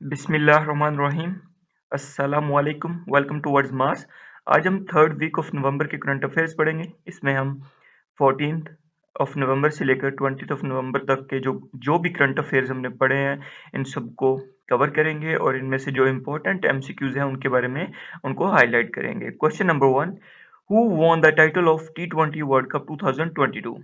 बिस्मिल्लाहिर्रहमानिर्रहीम। अस्सलामुअलैकुम। Welcome towards मास। आज हम थर्ड वीक ऑफ नवंबर के करंट अफेयर्स पढ़ेंगे। इसमें हम 14th ऑफ नवंबर से लेकर 20th ऑफ नवंबर तक के जो जो भी करंट अफेयर्स हमने पढ़े हैं इन सबको कवर करेंगे और इनमें से जो इम्पोर्टेंट एमसीक्यूज हैं उनके बारे में उनको हाईलाइट करेंगे। Question number 1, who won the title of T20 world cup 2022?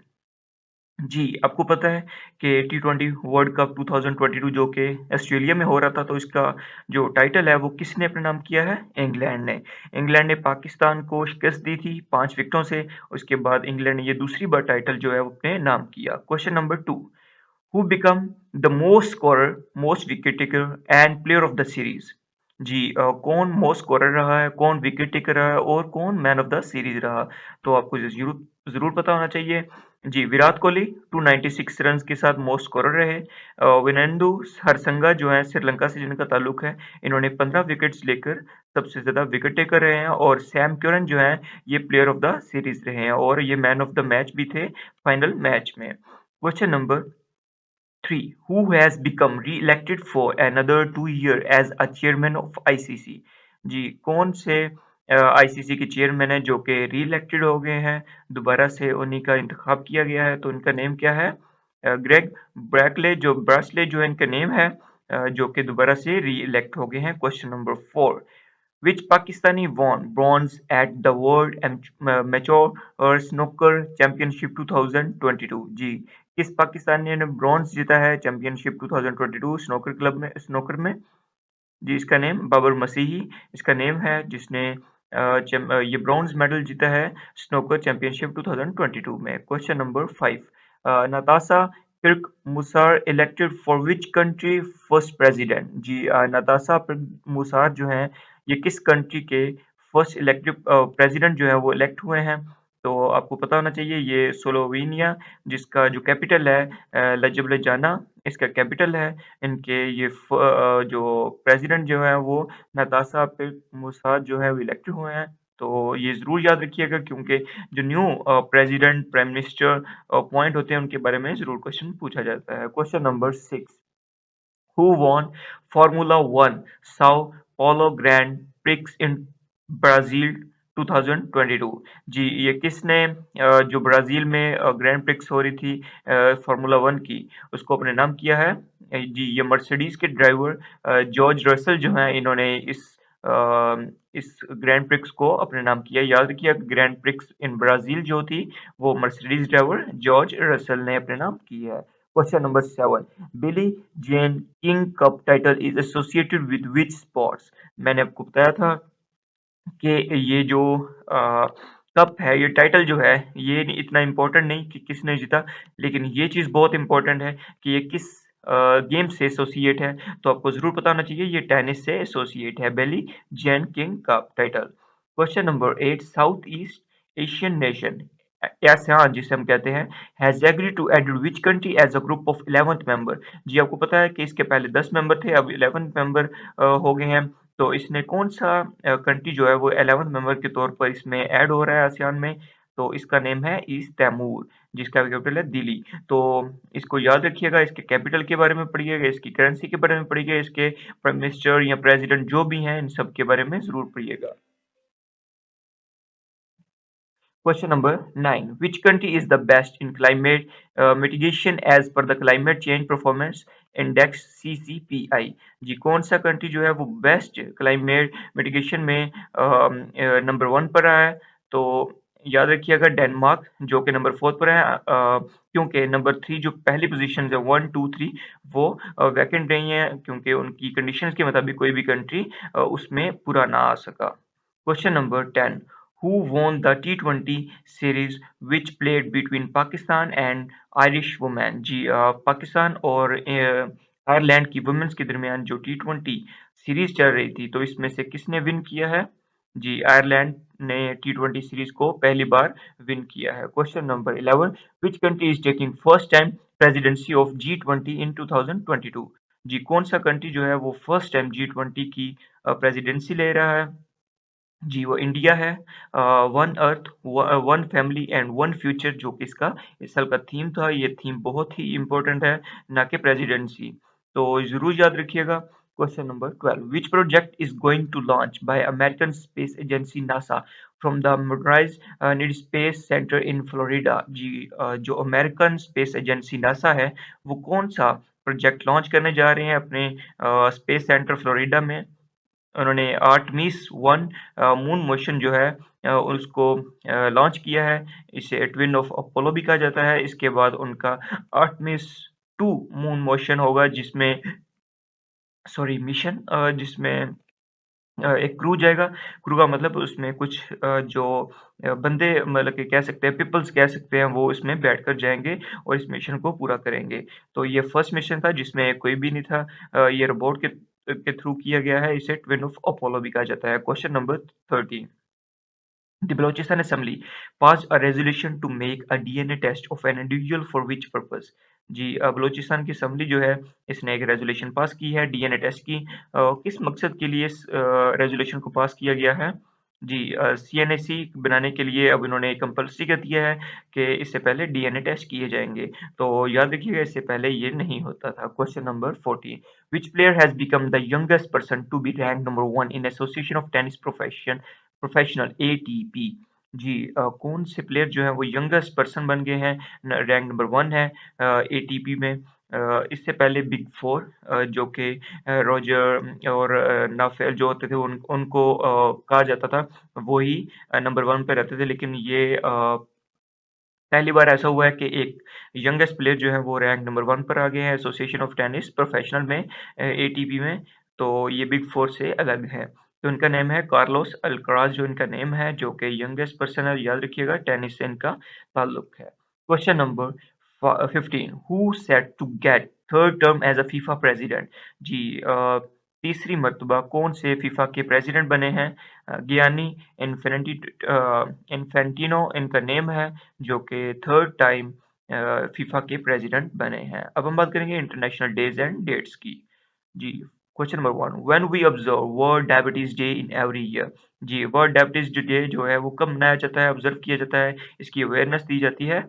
जी, आपको पता है कि टी20 वर्ल्ड कप 2022 जो कि ऑस्ट्रेलिया में हो रहा था, तो इसका जो टाइटल है वो किसने अपने नाम किया है? इंग्लैंड ने। इंग्लैंड ने पाकिस्तान को शिकस्त दी थी 5 विकेटों से। उसके बाद इंग्लैंड ने ये दूसरी बार टाइटल जो है वो अपने नाम किया। Question number 2, who become the most scorer, most wicket taker and player of the series? जी, कौन मोस्ट स्कोरर रहा है, कौन विकेट टेकर रहा है और कौन मैन ऑफ द सीरीज रहा? तो आपको जरूर जरूर पता होना चाहिए। जी, विराट कोहली 296 रन के साथ मोस्ट स्कोरर रहे। विनेंदु हरसंगा जो है श्रीलंका से जिनका ताल्लुक है, इन्होंने 15 विकेट्स लेकर सबसे ज्यादा विकेट टेकर रहे हैं। और सैम क्योरन जो है ये प्लेयर ऑफ द सीरीज रहे हैं और ये मैन ऑफ द मैच भी थे फाइनल मैच में। Question number 3, who has become re-elected for another 2 year as a chairman of ICC? जी, कौन से आईसीसी के चेयरमैन है जो कि री इलेक्टेड हो गए हैं, दोबारा से उन्हीं का इंतखाब किया गया है? तो इनका नेम क्या है? ग्रेग ब्रासले जो है इनका नेम है, जो कि दोबारा से री इलेक्ट हो गए हैं। Question number 4, which Pakistani won bronze at the World Amateur Snooker Championship 2022? जी, किस पाकिस्तानी ने ब्रॉन्ज जीता है चैंपियनशिप 2022 स्नोकर में? जी, इसका नेम बाबर मसीही इसका नेम है, जिसने ये ब्रॉन्ज मेडल जीता है स्नोकर चैंपियनशिप 2022 में। Question number 5, Natasha Pirc Musar elected for which country first president? जी, नताशा पिर्क मुसार जो हैं ये किस कंट्री के फर्स्ट इलेक्टेड प्रेसिडेंट जो है वो इलेक्ट हुए हैं? तो आपको पता होना चाहिए ये स्लोवेनिया, जिसका जो कैपिटल है लजबलजाना इसका कैपिटल है। इनके ये जो प्रेसिडेंट जो है वो नताशा पिर्क मुसार जो है वो इलेक्ट हुए हैं। तो ये जरूर याद रखिएगा, क्योंकि जो new president prime minister appoint होते हैं उनके बारे में जरूर क्वेश्चन पूछा जाता है। Question number 6, who won Formula One Sao Paulo Grand Prix in Brazil 2022? जी, ये किसने जो ब्राजील में ग्रैंड प्रिक्स हो रही थी फार्मूला वन की, उसको अपने नाम किया है? जी, ये मर्सिडीज के ड्राइवर जॉर्ज रसल जो हैं इन्होंने इस ग्रैंड प्रिक्स को अपने नाम किया। याद रखिए, ग्रैंड प्रिक्स इन ब्राजील जो थी वो मर्सिडीज ड्राइवर जॉर्ज रसल ने अपने नाम की है। Question number 7, Billie Jean King cup title is associated with which sports? मैंने आपको बताया था कि ये जो कप है, ये टाइटल जो है ये इतना इम्पोर्टेंट नहीं कि किसने जीता, लेकिन ये चीज़ बहुत इम्पोर्टेंट है कि ये किस गेम से एसोसिएट है। तो आपको जरूर पता होना चाहिए ये टेनिस से एसोसिएट है, Billie Jean King cup title. Question number 8, South East Asian nation ASEAN जिसे हम कहते हैं has agreed to add which country as a group of 11th member? जी, आपको पता है कि इसके पहले 10 मेंबर थे, अब 11th मेंबर हो गए हैं। तो इसने कौन सा कंट्री जो है वो 11th मेंबर के तौर पर इसमें ऐड हो रहा है आसियान में? तो इसका नेम है ईस्ट तैमूर, जिसका कैपिटल है दिल्ली। तो इसको याद रखिएगा, इसके कैपिटल के बारे में पढ़िएगा, इसकी करेंसी के बारे में पढ़िएगा, इसके प्राइम मिनिस्टर या प्रेसिडेंट जो भी हैं इन सब के बारे में जरूर पढ़िएगा। Question number 9. Which country is the best in climate mitigation as per the Climate Change Performance Index CCPI? जी, कौन सा कंट्री जो है वो बेस्ट क्लाइमेट मिटिगेशन में नंबर 1 पर रहा है? तो याद रखिएगा डेनमार्क जो कि नंबर 4 पर है, क्योंकि नंबर 3 जो पहली पोजीशन है 1, 2, 3 वो वैकेंट नहीं है, क्योंकि उनकी कंडीशंस के मुताबिक कोई भी कंट्री उसमें पूरा ना आ सका। Question number 10. Who won the T20 series which played between Pakistan and Irish women? जी, पाकिस्तान और आयरलैंड की वुमेन्स के दरमियान जो T20 सीरीज चल रही थी, तो इसमें से किसने विन किया है? जी, आयरलैंड ने T20 सीरीज को पहली बार विन किया है। Question number 11, which country is taking first time presidency of G20 इन 2022? जी, कौन सा कंट्री जो है वो फर्स्ट टाइम G20 की प्रेसिडेंसी ले रहा है? जी, वो इंडिया है। One earth one family and one future जो कि इसका इस साल का थीम था, ये थीम बहुत ही इम्पोर्टेंट है, ना कि प्रेसिडेंसी। तो ज़रूर याद रखिएगा। Question number 12. Which project is going to launch by American Space Agency NASA from the Murray Need Space Center in Florida? जी जो अमेरिकन स्पेस एजेंसी नासा है वो कौन सा प्रोजेक्ट लॉन्च करने जा रहे हैं अपने स्पेस सेंटर फ्लोरिडा में। उन्होंने आर्टमिस 1 मून मोशन जो है उसको लॉन्च किया है। इसे ट्विन ऑफ अपोलो भी कहा जाता है। इसके बाद उनका आर्टमिस 2 मून मोशन होगा जिसमें मिशन जिसमें एक क्रू जाएगा। क्रू का मतलब उसमें कुछ जो बंदे मतलब कि कह सकते हैं पीपल्स कह सकते हैं वो इसमें बैठकर जाएंगे और इस मिशन को पूरा करेंगे। तो ये फर्स्ट मिशन था जिसमें कोई भी नहीं था। ये रोबोट के थ्रू किया गया है। इसे ट्विन ऑफ अपोलो भी कहा जाता है। Question number 13। The Balochistan Assembly passed a resolution to make a DNA test of an individual for which purpose? जी बलूचिस्तान की असम्बली जो है इसने एक रेजोल्यूशन पास की है डीएनए टेस्ट की। किस मकसद के लिए इस रेजोल्यूशन को पास किया गया है? जी सीएनएसी बनाने के लिए अब इन्होंने कंपल्सरी कर दिया है कि इससे पहले डीएनए टेस्ट किए जाएंगे। तो याद रखिएगा इससे पहले ये नहीं होता था। Question number 14। Which player has become the youngest person to be ranked number 1 in Association of Tennis professional ATP? जी कौन से प्लेयर जो है वो यंगेस्ट पर्सन बन गए हैं। रैंक नंबर 1 है एटीपी में। इससे पहले बिग फोर जो कि रोजर और नाफेल जो होते थे उनको कहा जाता था वो ही नंबर 1 पे रहते थे। लेकिन ये पहली बार ऐसा हुआ है कि एक यंगेस्ट प्लेयर जो है वो रैंक नंबर 1 पर आ गए हैं एसोसिएशन ऑफ टेनिस प्रोफेशनल में एटीपी में। तो ये बिग फोर से अलग है। तो इनका नेम है कार्लोस अल्कराज जो इनका नेम है जो कि यंगेस्ट पर्सन है। याद रखिएगा टेनिस से इनका ताल्लुक है। Question number 15। Who set to get third term as a FIFA president? जी तीसरी मर्तबा कौन से फीफा के प्रेसिडेंट बने हैं? गियानी इन्फेंटिनो इनका नेम है जो कि थर्ड टाइम फीफा के प्रेसिडेंट बने हैं। अब हम बात करेंगे इंटरनेशनल डेज एंड डेट्स की। जी question number 1। When we observe World Diabetes Day in every year? जी वर्ल्ड डायबिटीज डे जो है वो कब मनाया जाता है ऑब्जर्व किया जाता है इसकी अवेयरनेस दी जाती है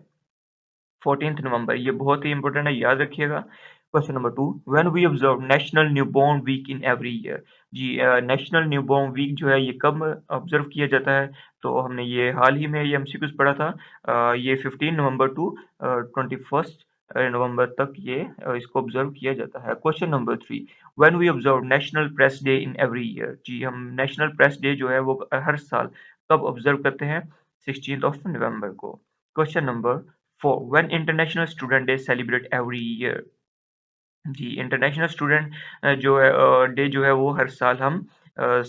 14th नवंबर। ये बहुत ही इंपॉर्टेंट है याद रखिएगा। Question number 2। When we observe national newborn week in every year? जी नेशनल न्यूबॉर्न वीक जो है ये कब ऑब्जर्व किया जाता है? तो हमने ये हाल ही में ये एमसीक्यूज पढ़ा था। ये 15 नवंबर टू 21 नवंबर तक ये इसको ऑब्जर्व किया जाता है। Question number 3। When we observe national press day in every year? जी हम नेशनल प्रेस डे जो है वो हर साल कब ऑब्जर्व करते हैं? 16th ऑफ नवंबर को। Question number 4। When International Student Day celebrate every year? जी इंटरनेशनल स्टूडेंट जो है डे जो है वो हर साल हम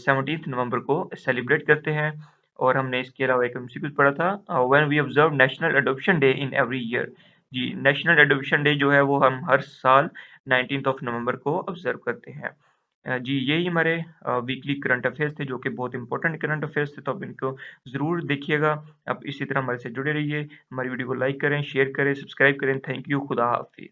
17 नवंबर को सेलिब्रेट करते हैं। और हमने इसके अलावा एक एमसीक्यू पढ़ा था when we observe national adoption day in every year? जी नेशनल एडॉप्शन डे जो है वो हम हर साल 19th ऑफ नवंबर को ऑब्जर्व करते हैं। जी यही हमारे वीकली करंट अफेयर्स थे जो कि बहुत इंपॉर्टेंट करंट अफेयर्स थे। तो आप इनको ज़रूर देखिएगा। आप इसी तरह हमारे से जुड़े रहिए। हमारी वीडियो को लाइक करें शेयर करें सब्सक्राइब करें। Thank you. खुदा हाफिज़।